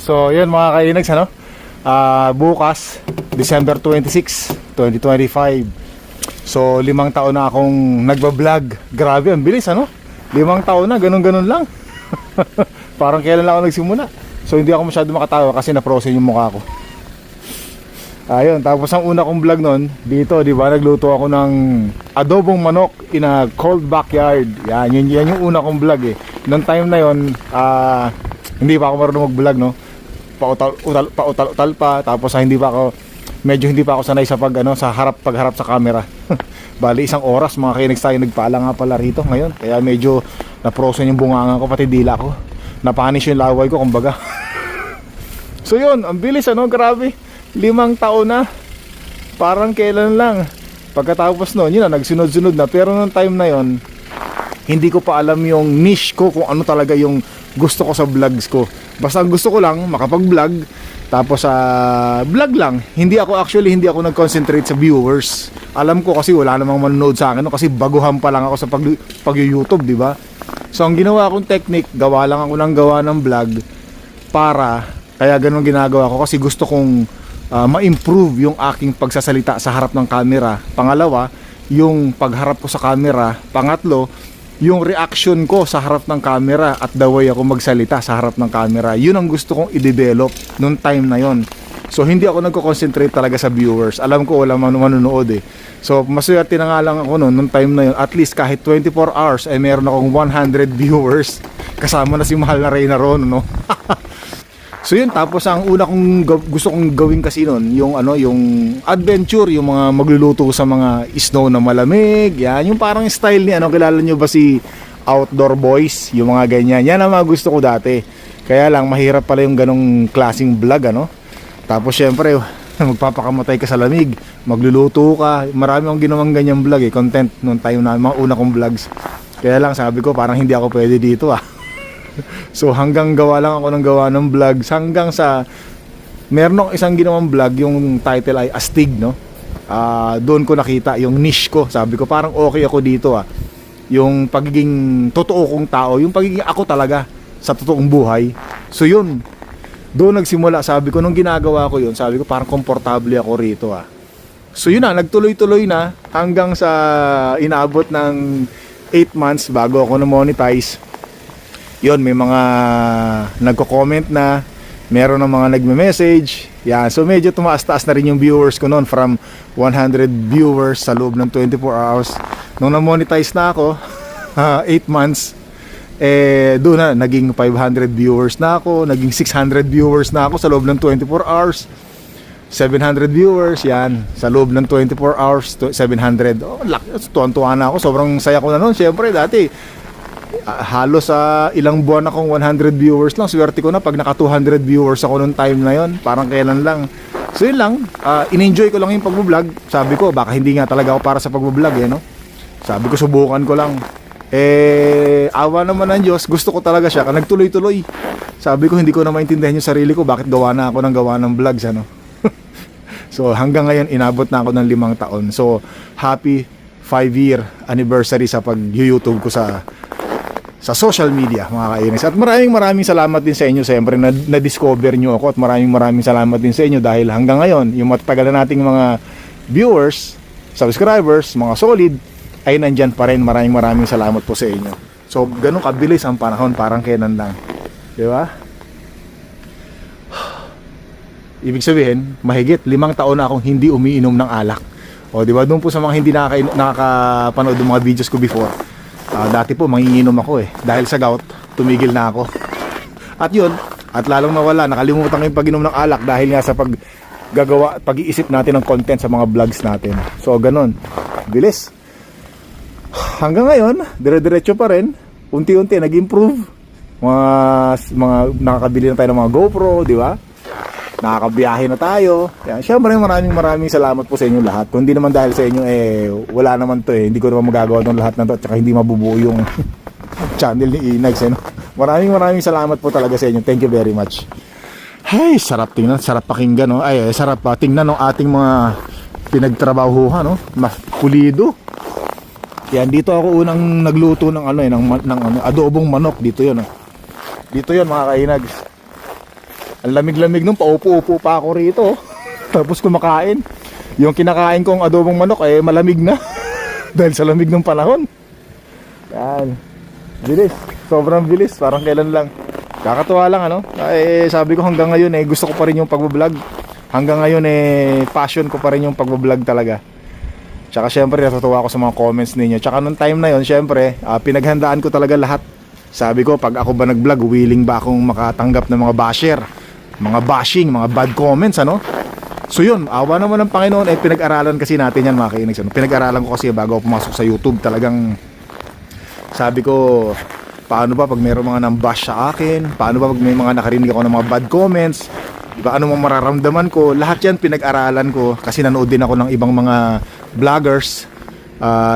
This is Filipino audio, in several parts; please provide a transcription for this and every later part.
So yan mga kainags, ano? Bukas December 26, 2025. So 5 taon na akong nagbablog. Grabe, ang bilis, ano? 5 taon na, ganun-ganun lang. Parang kailan lang ako nagsimula. So hindi ako masyado makatawa kasi na-frozen yung mukha ko. Ayun, tapos ang una kong vlog nun dito, di ba, nagluto ako ng adobong manok in a cold backyard. Yan yung una kong vlog eh. Noong time na yon, hindi pa ako marunong mag-vlog, no. Pautal pa, tapos medyo hindi pa ako sanay sa pagharap sa camera. Bali 1 oras mga kainegs tayo nagpala nga pala rito ngayon. Kaya medyo na-frozen yung bunganga ko, pati dila ko. Napanish yung laway ko, kumbaga. So yun, ang bilis, ano, grabe. 5 taon na. Parang kailan lang. Pagkatapos nun, yun na, nagsunod-sunod na. Pero nung time na yon, hindi ko pa alam yung niche ko, kung ano talaga yung gusto ko sa vlogs ko. Basta ang gusto ko lang makapag-vlog. Tapos vlog lang. Hindi ako nag-concentrate sa viewers. Alam ko kasi wala namang manonood sa akin, no? Kasi baguhan pa lang ako sa pag-YouTube, di ba? So ang ginawa kong technique, gawa ng vlog kaya ganun ginagawa ko kasi gusto kong ma-improve yung aking pagsasalita sa harap ng camera. Pangalawa, yung pagharap ko sa camera. Pangatlo, yung reaction ko sa harap ng camera at the way ako magsalita sa harap ng camera. Yun ang gusto kong i-develop nung time na yon. So hindi ako nagko-concentrate talaga sa viewers. Alam ko wala manonood eh. So maswerte na nga lang ako nung time na yon. At least kahit 24 hours ay meron akong 100 viewers. Kasama na si mahal na Reyna Ron, no? So yun, tapos ang una kong gusto kong gawin kasi nun, yung adventure, yung mga magluluto sa mga snow na malamig, yan, yung parang style ni, kilala nyo ba si Outdoor Boys, yung mga ganyan, yan ang mga gusto ko dati. Kaya lang, mahirap pala yung ganong klaseng vlog, ano. Tapos syempre, magpapakamatay ka sa lamig, magluluto ka, marami akong ginawang ganyang vlog content nung time na, mga una kong vlogs. Kaya lang, sabi ko, parang hindi ako pwede dito So hanggang gawa ng vlogs hanggang sa meron akong isang ginawang vlog, yung title ay Astig, no? Doon ko nakita yung niche ko. Sabi ko parang okay ako dito yung pagiging totoo kong tao, yung pagiging ako talaga sa totoong buhay. So yun, doon nagsimula. Sabi ko nung ginagawa ko yun, sabi ko parang komportable ako rito So yun na, nagtuloy-tuloy na hanggang sa inaabot ng 8 months bago ako na-monetize. Yun, may mga nagko-comment na, meron ng mga nagme-message. Yan, so medyo tumaas-taas na rin yung viewers ko noon from 100 viewers sa loob ng 24 hours. Nung na-monetize na ako, 8 months, doon na, naging 500 viewers na ako, naging 600 viewers na ako sa loob ng 24 hours. 700 viewers, yan, sa loob ng 24 hours, 700. Tuwan-tuwa na ako, sobrang saya ko na noon. Siyempre, dati, halos ilang buwan akong 100 viewers lang. Swerte ko na pag naka 200 viewers ako nung time na yon. Parang kailan lang. So yun lang, in-enjoy ko lang yung pag-vlog. Sabi ko baka hindi nga talaga ako para sa pag-vlog no? Sabi ko subukan ko lang. Awa naman ng Diyos, gusto ko talaga siya. Nagtuloy-tuloy. Sabi ko hindi ko na maintindihan yung sarili ko, bakit gawa na ako ng vlogs, ano? So hanggang ngayon inabot na ako ng 5 taon. So happy 5-year anniversary sa pag-YouTube ko sa social media, mga kainis. At maraming salamat din sa inyo siyempre na-discover nyo ako, at maraming salamat din sa inyo dahil hanggang ngayon yung matatagal na nating mga viewers, subscribers, mga solid ay nandyan pa rin. Maraming salamat po sa inyo. So ganun kabilis ang panahon, parang kailan lang, di ba? Ibig sabihin mahigit 5 taon na akong hindi umiinom ng alak. O di ba, doon po sa mga hindi nakakapanood ng mga videos ko before, dati po manginginom ako dahil sa gout, tumigil na ako. At yun, at lalong nawala, nakalimutan ko yung pag-inom ng alak dahil nga sa pag-iisip natin ng content sa mga vlogs natin. So ganun, bilis. Hanggang ngayon, dire-diretso pa rin, unti-unti nag-improve. Mga nakakabili na tayo ng mga GoPro, di ba? Nakakabiyahe na tayo. Yan, syempre maraming salamat po sa inyo lahat. Kung hindi naman dahil sa inyo wala naman to hindi ko naman magagawa ng lahat ng to, at saka hindi mabubuo yung channel ni Inags Maraming salamat po talaga sa inyo. Thank you very much. Ay, sarap tingnan, sarap pakinggan, no? Ay, sarap pa tingnan ng ating mga pinagtrabahuhan, no? Mas pulido. Yan, dito ako unang nagluto ng adobong manok dito 'yon, Dito 'yon, mga kainags. Ang lamig-lamig nung paupo-upo pa ako rito. Tapos kumakain. Yung kinakain kong adobong manok eh malamig na. Dahil sa lamig ng panahon. Yan. Bilis. Sobrang bilis. Parang kailan lang. Kakatuwa lang ano. Eh sabi ko hanggang ngayon eh gusto ko pa rin yung pagbablog. Hanggang ngayon eh passion ko pa rin yung pagbablog talaga. Tsaka syempre natutuwa ako sa mga comments ninyo. Tsaka nung time na yon syempre pinaghandaan ko talaga lahat. Sabi ko pag ako ba nag-vlog willing ba akong makatanggap ng mga basher, mga bashing, mga bad comments ano. So yun, awa naman ng Panginoon eh pinag-aralan kasi natin yan mga kainags ano? Pinag-aralan ko kasi bago ako pumasok sa YouTube. Talagang sabi ko paano ba pag mayroong mga nang-bash sa akin, paano ba pag may mga nakarinig ako ng mga bad comments, diba, ano mga mararamdaman ko. Lahat yan pinag-aralan ko kasi nanood din ako ng ibang mga vloggers.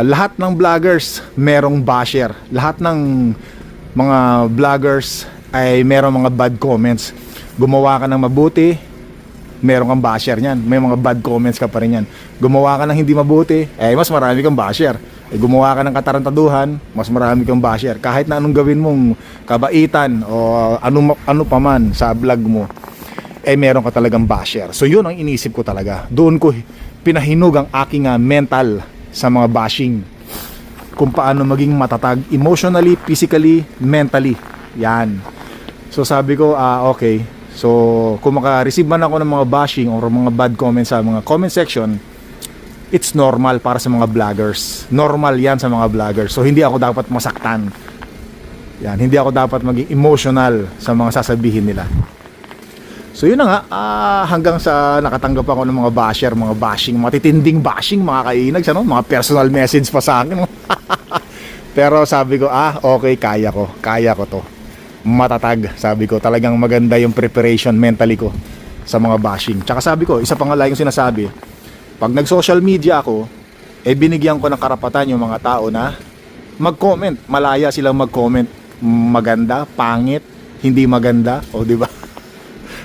Lahat ng vloggers merong basher. Lahat ng mga vloggers ay merong mga bad comments. Gumawa ka ng mabuti, meron kang basher niyan. May mga bad comments ka pa rin yan. Gumawa ka ng hindi mabuti, eh mas marami kang basher. Gumawa ka ng katarantaduhan, mas marami kang basher. Kahit na anong gawin mong kabaitan o ano pa man sa vlog mo, eh meron ka talagang basher. So yun ang iniisip ko talaga. Doon ko pinahinog ang aking mental sa mga bashing. Kung paano maging matatag emotionally, physically, mentally. Yan. So sabi ko, okay. So kung maka-receive man ako ng mga bashing or mga bad comments sa mga comment section, it's normal para sa mga vloggers. Normal yan sa mga vloggers. So hindi ako dapat masaktan. Yan, hindi ako dapat maging emotional sa mga sasabihin nila. So yun na nga, hanggang sa nakatanggap ako ng mga basher, mga bashing, mga titinding bashing, mga kainags, ano? Mga personal message pa sa akin. Pero sabi ko, okay, kaya ko to. Matatag, sabi ko, talagang maganda yung preparation mentally ko sa mga bashing. Tsaka sabi ko, isa pa nga lang yung sinasabi, pag nag-social media ako, eh binigyan ko ng karapatan yung mga tao na mag-comment. Malaya silang mag-comment. Maganda, pangit, hindi maganda, o di ba?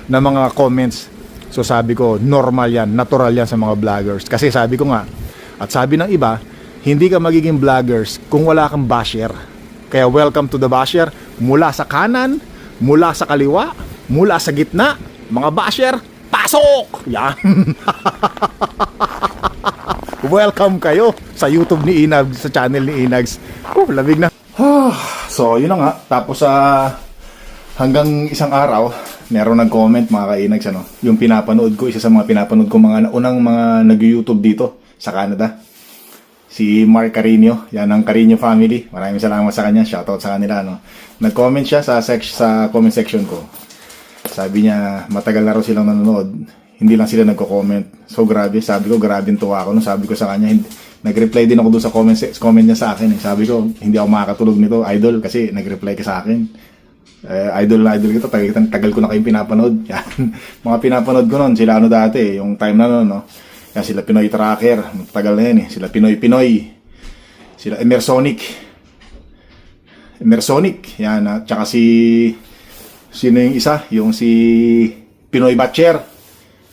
Na mga comments. So sabi ko, normal yan, natural yan sa mga vloggers. Kasi sabi ko nga, at sabi ng iba, hindi ka magiging vloggers kung wala kang basher. Kaya welcome to the basher. Mula sa kanan, mula sa kaliwa, mula sa gitna, mga basher, pasok! Yan. Welcome kayo sa YouTube ni Inags, sa channel ni Inags. Lamig na. So yun na nga. Tapos hanggang isang araw, meron nag-comment mga kainags ano. Yung pinapanood ko, isa sa mga pinapanood ko mga unang mga nag-YouTube dito sa Canada. Si Mark Carino, yan ang Carino family. Maraming salamat sa kanya. Shoutout sa kanila no. Nag-comment siya sa comment section ko. Sabi niya, matagal na raw silang nanonood. Hindi lang sila nagko-comment. So grabe, sabi ko grabe tuwa ako no. Sabi ko sa kanya, nag-reply din ako doon sa comment niya sa akin. Sabi ko, hindi ako makakatulog nito, idol, kasi nag-reply ka sa akin. Idol kita, tagal ko na kayong pinapanood. Yan. Mga pinapanood ko noon, sila ano dati, yung time na noon, no? Yan, sila Pinoy Tracker, matagal na yan eh. Sila Pinoy, sila Emersonic, yan, at saka sino yung isa? Yung si Pinoy Batcher.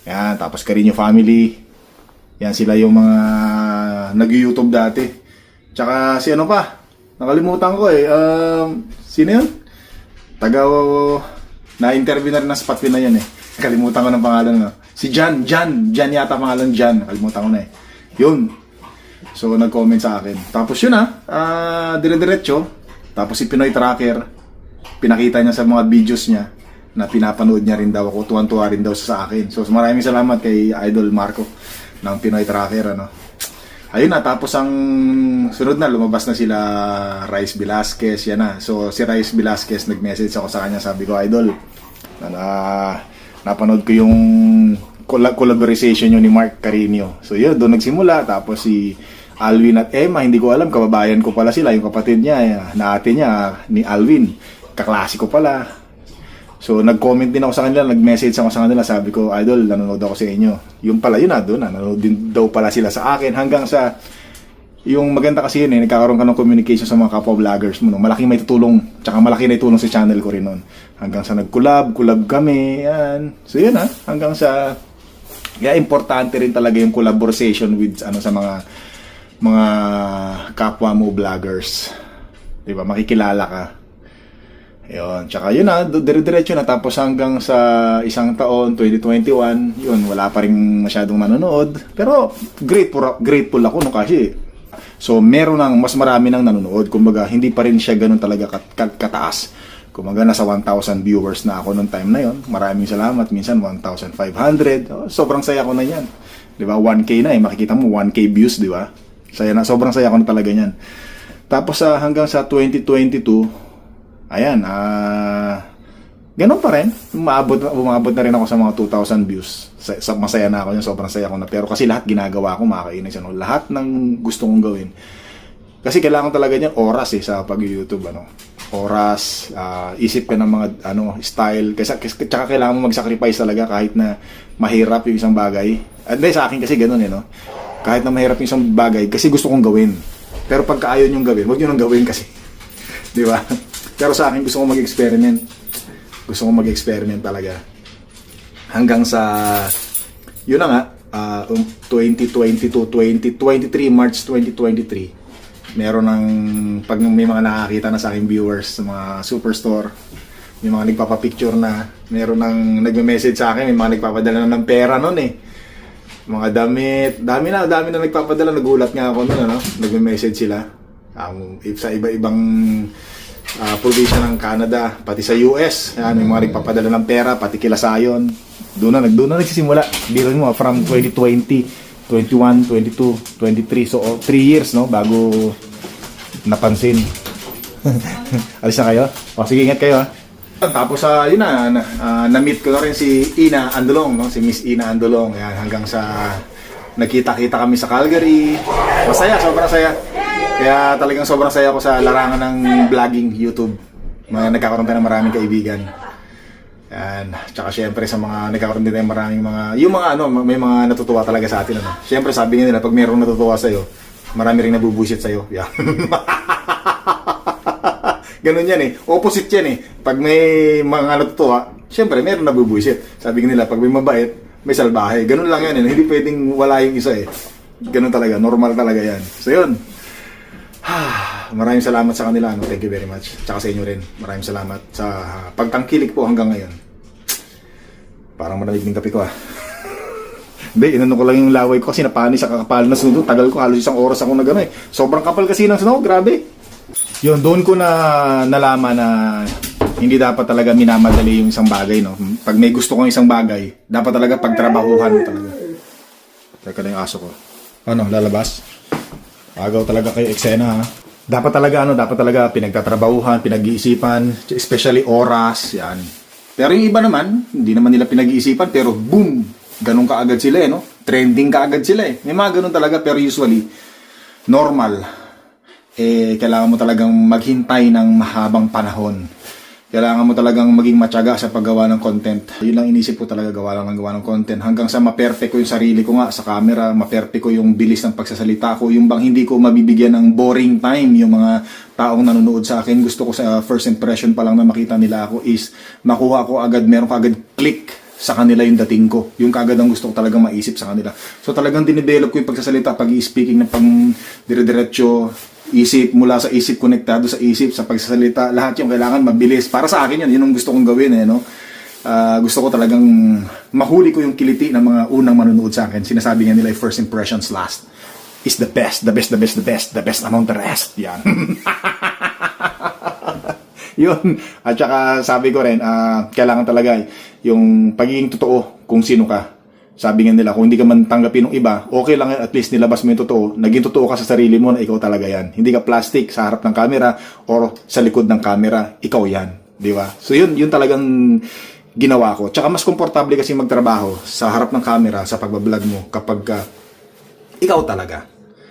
Yan, tapos Carino family. Yan, sila yung mga nag-YouTube dati. Tsaka si ano pa? Nakalimutan ko eh. Sino yun? Na-interview na rin ng spot na yan eh. Kalimutan ko ng pangalan no. Si Jan yata pangalan, Jan. Kalimutan ko na eh. Yun. So nag-comment sa akin. Tapos yun dire-diretso. Tapos si Pinoy Tracker, pinakita niya sa mga videos niya na pinapanood niya rin daw ako. Tuwan-tuwa rin daw sa akin. So maraming salamat kay Idol Marco ng Pinoy Tracker ano. Ayun na, tapos ang sunod na, lumabas na sila Rice Velasquez, yan na. So si Rice Velasquez, nag-message ako sa kanya, sabi ko, Idol, napanood ko yung collaboration nyo ni Mark Carino. So yun, doon nagsimula. Tapos si Alvin at Emma, hindi ko alam, kababayan ko pala sila, yung kapatid niya, na ate niya, ni Alvin, kaklase ko pala. So nag-comment din ako sa kanila, nag-message ako sa kanila, sabi ko, Idol, nanonood ako sa inyo. Yung pala yun doon nanonood din daw pala sila sa akin. Hanggang sa, yung maganda kasi yun nagkakaroon ka ng communication sa mga kapwa vloggers mo. No? Malaking may tutulong, tsaka malaki na itulong sa channel ko rin noon. Hanggang sa nag-collab kami, yan. So yun hanggang sa, importante rin talaga yung collaboration with, sa mga kapwa mo vloggers. Diba, makikilala ka. Yun, tsaka yun na, dire-diretso na tapos hanggang sa isang taon, 2021, yun, wala pa rin masyadong nanonood. Pero grateful ako no kasi so meron ng mas marami nang nanonood. Kumbaga, hindi pa rin siya ganun talaga kataas. Kumbaga, nasa 1,000 viewers na ako noong time na yon. Maraming salamat. Minsan 1,500. Oh, sobrang saya ko na yan. Di ba? 1K na eh. Makikita mo 1K views, di ba? Saya na, sobrang saya ko na talaga yan. Tapos hanggang sa 2022, ayan, ganun pa rin. Umabot na rin ako sa mga 2,000 views. Masaya na ako yun, sobrang saya ko na. Pero kasi lahat ginagawa ko, mga kainis, ano, lahat ng gusto kong gawin. Kasi kailangan talaga niyan oras sa pag-YouTube, ano. Oras, isip ka ng mga style. Tsaka kailangan mo mag-sacrifice talaga kahit na mahirap yung isang bagay. At sa akin kasi ganun no. Kahit na mahirap yung isang bagay, kasi gusto kong gawin. Pero pagka ayaw nyong gawin, huwag nyo nang gawin kasi. Di ba? Pero sa akin, gusto kong mag-experiment. Gusto kong mag-experiment talaga. Hanggang sa, yun na nga, 2023, March 2023, meron ng, pag may mga nakakita na sa aking viewers, sa mga superstore, may mga nagpapapicture na, meron ng nagme-message sa akin, may mga nagpapadala na ng pera nun eh. Mga damit, dami na nagpapadala, nagulat nga ako nun, nagme-message sila. Sa iba-ibang provision ng Canada, pati sa US, yan, may mga nagpapadala ng pera, pati kila Sayon. Doon na nagsisimula. Biro mo, from 2020, 21, 22, 23, so 3 years, no, bago napansin. Alis na kayo? O, sige, ingat kayo, ha. Tapos, yun na-meet ko na rin si Ina Andolong, no, si Miss Ina Andolong, yan, hanggang sa nagkita-kita kami sa Calgary. Masaya, sobrang saya. Kaya talagang sobrang saya ko sa larangan ng vlogging, YouTube. Nagkakaroon tayo ng maraming kaibigan. Yan. Tsaka syempre sa mga nagkakaroon din tayo maraming mga, yung mga may mga natutuwa talaga sa atin. Syempre sabi nila, pag mayroong natutuwa sa'yo, marami rin nabubusit sa'yo. Yan. Ganun yan eh. Opposite yan eh. Pag may mga natutuwa, syempre mayroong nabubusit. Sabi nila, pag may mabait, may salbahe. Ganun lang yan eh. Hindi pwedeng wala yung isa eh. Ganun talaga. Normal talaga yan. So yun. Maraming salamat sa kanila. Thank you very much. Tsaka sa inyo rin. Maraming salamat sa pagtangkilik po hanggang ngayon. Parang malamig ng kape ko Hindi, inano ko lang yung laway ko kasi napani sa kakapal na sunog. Tagal ko, halos isang oras ako na gano'n eh. Sobrang kapal kasi ng sunog. Grabe. Yun, doon ko na nalaman na hindi dapat talaga minamadali yung isang bagay, no? Pag may gusto kong isang bagay, dapat talaga pagtrabahuhan talaga. Teka na yung aso ko. Ano, lalabas? Agaw talaga kayo eksena, ha? Dapat talaga pinagtatrabahuhan, pinag-iisipan, especially oras, yan. Pero yung iba naman, hindi naman nila pinag-iisipan, pero boom! Ganun kaagad sila, no? Trending kaagad sila, May mga ganun talaga, pero usually, normal. Kailangan mo talagang maghintay ng mahabang panahon. Kailangan mo talagang maging matyaga sa paggawa ng content. Yun lang inisip ko talaga, gawa ng content. Hanggang sa ma-perfect ko yung sarili ko nga sa camera, ma-perfect ko yung bilis ng pagsasalita ko, yung bang hindi ko mabibigyan ng boring time yung mga taong nanonood sa akin. Gusto ko sa first impression pa lang na makita nila ako is makuha ko agad, meron ko agad click sa kanila yung dating ko. Yung kagad ang gusto ko talagang maisip sa kanila. So talagang dinevelop ko yung pagsasalita, pag-i-speaking na pang dire-diretso, isip, mula sa isip, konektado sa isip, sa pagsasalita, lahat yung kailangan mabilis. Para sa akin yun ang gusto kong gawin no? Gusto ko talagang mahuli ko yung kiliti ng mga unang manonood sa akin. Sinasabi nga nila, first impressions last is the best among the rest. Yan. Yun. At saka sabi ko rin, kailangan talaga yung pagiging totoo kung sino ka. Sabi nga nila, kung hindi ka man tanggapin ng iba, okay lang at least nilabas mo yung totoo. Naging totoo ka sa sarili mo na ikaw talaga yan. Hindi ka plastic sa harap ng camera or sa likod ng camera, ikaw yan. Di ba? So yun talagang ginawa ko. Tsaka mas komportable kasi magtrabaho sa harap ng camera, sa pagbablog mo kapag ikaw talaga.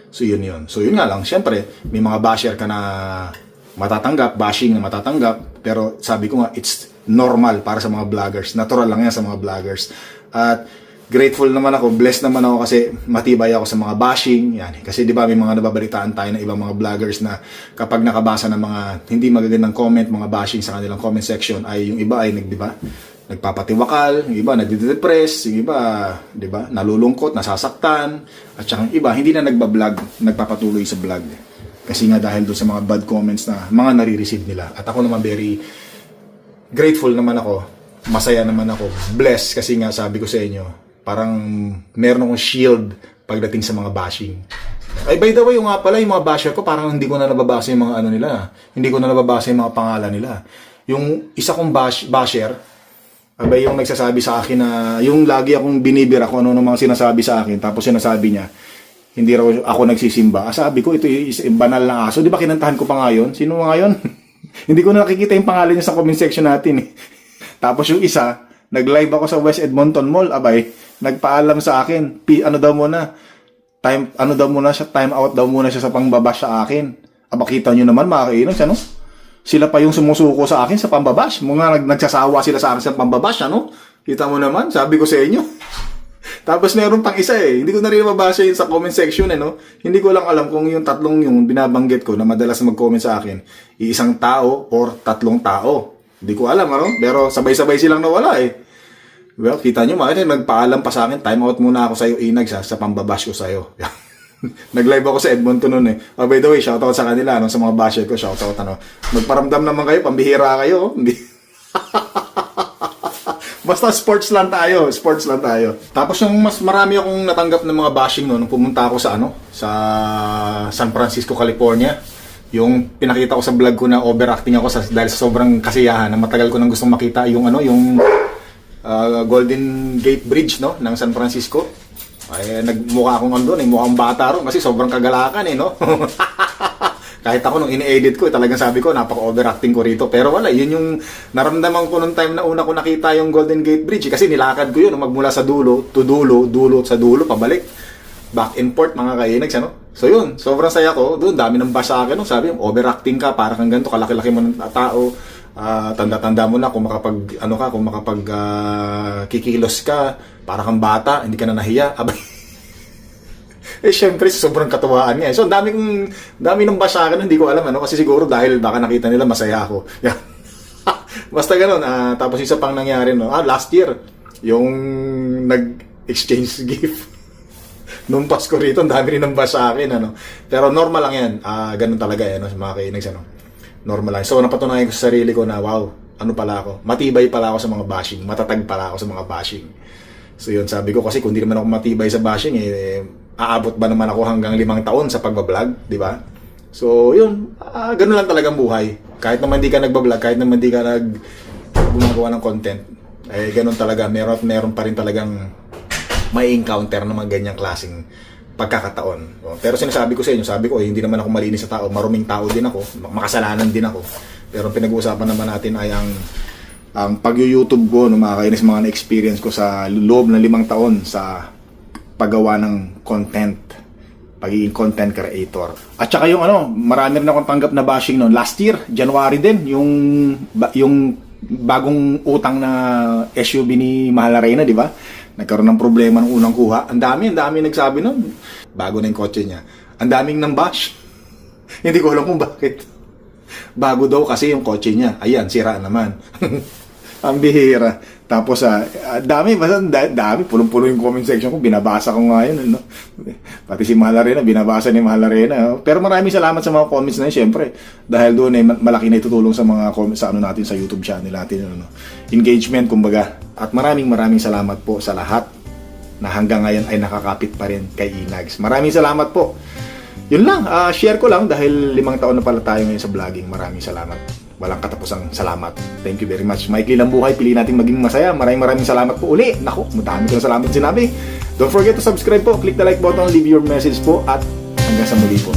So yun. So yun nga lang, syempre, may mga basher ka na matatanggap, bashing na matatanggap, pero sabi ko nga, it's normal para sa mga vloggers. Natural lang yan sa mga vloggers. At grateful naman ako, blessed naman ako kasi matibay ako sa mga bashing. Yan. Kasi di ba may mga nababalitaan tayo ng ibang mga vloggers na kapag nakabasa ng mga hindi magagandang comment, mga bashing sa kanilang comment section, ay yung iba ay nagpapatiwakal, yung iba nagde-depress, yung iba, di ba, nalulungkot, nasasaktan, at saka yung iba hindi na nagbablog, nagpapatuloy sa vlog. Kasi nga dahil doon sa mga bad comments na mga nare-receive nila. At ako naman very grateful naman ako, masaya naman ako, blessed kasi nga sabi ko sa inyo, parang meron akong shield pagdating sa mga bashing. Ay, by the way, yung nga pala, yung mga basher ko, parang hindi ko na nababasa yung mga ano nila. Hindi ko na nababasa yung mga pangalan nila. Yung isa kong basher, abay yung nagsasabi sa akin na, yung lagi akong binibira kung ano mga sinasabi sa akin, tapos sinasabi niya, hindi raw ako nagsisimba. Sabi ko, ito is banal na aso. Di ba kinantahan ko pa ngayon? Sino nga yun? Hindi ko na nakikita yung pangalan niya sa comment section natin. Tapos yung isa, nag-live ako sa West Edmonton Mall, abay, nagpaalam sa akin, ano daw muna, time out daw muna siya sa pangbabash sa akin. Aba, kita nyo naman mga kainags, ano? Sila pa yung sumusuko sa akin sa pambabash. Mga nagsasawa sila sa akin sa pambabash, ano? Kita mo naman, sabi ko sa inyo. Tapos meron pang isa eh. Hindi ko na rin mabasa yun sa comment section, no? Hindi ko lang alam kung yung tatlong yung binabanggit ko na madalas mag-comment sa akin, iisang tao or tatlong tao. Hindi ko alam, ano? Pero sabay-sabay silang nawala eh. Well, kita nyo mga nagpaalam pa sa akin, time out muna ako sa'yo, Inags, sa pambabash ko sa'yo. Nag-live ako sa Edmonton noon eh. Oh, by the way, shoutout sa kanila, sa mga basher ko, shoutout, ano. Magparamdam naman kayo, pambihira kayo. Hindi. Basta sports lang tayo. Tapos yung mas marami akong natanggap ng mga bashing nung pumunta ako sa sa San Francisco, California. Yung pinakita ko sa vlog ko na overacting ako dahil sa sobrang kasiyahan na matagal ko nang gustong makita yung Golden Gate Bridge ng San Francisco. Ay nagmukha akong andun, mukhang bata ron kasi sobrang kagalakan no. Kahit ako nung ini-edit ko, talagang sabi ko napaka-overacting ko rito. Pero wala, yun yung naramdaman ko nung time na una ko nakita yung Golden Gate Bridge kasi nilakad ko yun magmula sa dulo to dulo, sa dulo pabalik. Back and forth mga kainags, ano? So yun, sobrang saya ko. Doon dami ng bash sa akin, no? Sabi, overacting ka, para kang ganito, kalaki-laki mo ng tao. Tanda-tanda mo na kung makapag kikilos ka, para kang bata, hindi ka na nahiya. Abay. Syempre, sobrang katuwaan niya. So, dami ng bash sa akin, hindi ko alam, ano? Kasi siguro dahil baka nakita nila masaya ako. Basta ganun. Tapos isa pang nangyari, no? Last year, yung nag-exchange gift. Nung Pasko rito, ang dami rin ng bash sa akin, ano? Pero normal lang yan. Ganun talaga, sa mga kainags, ano? Normal lang. So, napatunayan ko sa sarili ko na, wow, ano pala ako? Matibay pala ako sa mga bashing. Matatag pala ako sa mga bashing. So, yun, sabi ko, kasi kung di naman ako matibay sa bashing, aabot ba naman ako hanggang 5 taon sa pagbablog, di ba? So, yun, ganun lang talagang buhay. Kahit naman di ka nagbablog, kahit naman di ka gumagawa ng content, ganun talaga. Meron pa rin talagang may encounter ng mga ganyang klaseng pagkakataon. Pero sinasabi ko sa inyo, sabi ko, hindi naman ako malinis sa tao, maruming tao din ako, makasalanan din ako. Pero pinag-uusapan naman natin ay ang pag-YouTube ko, mga kainis, mga na-experience ko sa loob ng 5 taon sa paggawa ng content, pagiging content creator. At saka yung marami rin akong tanggap na bashing noon. Last year, January din, yung bagong utang na SUV ni Mahal Arena, di ba? Nagkaroon ng problema ng unang kuha. Ang dami nagsabi nun. Bago na yung kotse niya. Ang daming nang bash. Hindi ko alam kung bakit. Bago daw kasi yung kotse niya. Ayan, sira naman. Ang bihira. Tapos, dami, pulong-pulo yung comment section ko, binabasa ko nga yun, Pati si Mahal Arena, binabasa ni Mahal Arena. Pero maraming salamat sa mga comments na yun, syempre. Dahil doon malaki na itutulong sa mga comments sa natin, sa YouTube channel natin, engagement, kumbaga. At maraming salamat po sa lahat na hanggang ngayon ay nakakapit pa rin kay Inags. Maraming salamat po. Yun lang, share ko lang dahil 5 taon na pala tayo ngayon sa vlogging. Maraming salamat. Walang katapusang salamat. Thank you very much. Maikli lang buhay, pili natin maging masaya. Maraming salamat po uli. Naku, madami ko na salamat sinabi. Don't forget to subscribe po, click the like button, leave your message po, at hanggang sa muli po.